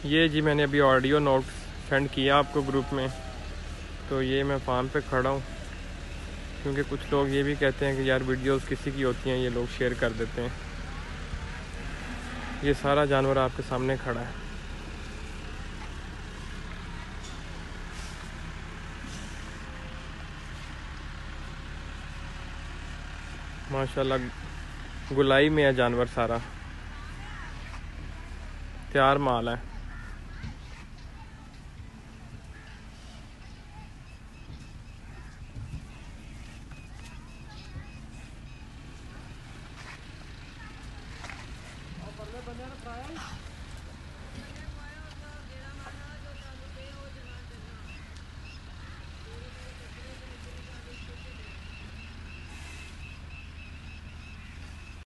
ये जी मैंने अभी ऑडियो नोट सेंड किया आपको ग्रुप में। तो ये मैं फार्म पे खड़ा हूँ, क्योंकि कुछ लोग ये भी कहते हैं कि यार वीडियोस किसी की होती हैं, ये लोग शेयर कर देते हैं। ये सारा जानवर आपके सामने खड़ा है। माशाल्लाह गुलाई में है जानवर, सारा तैयार माल है।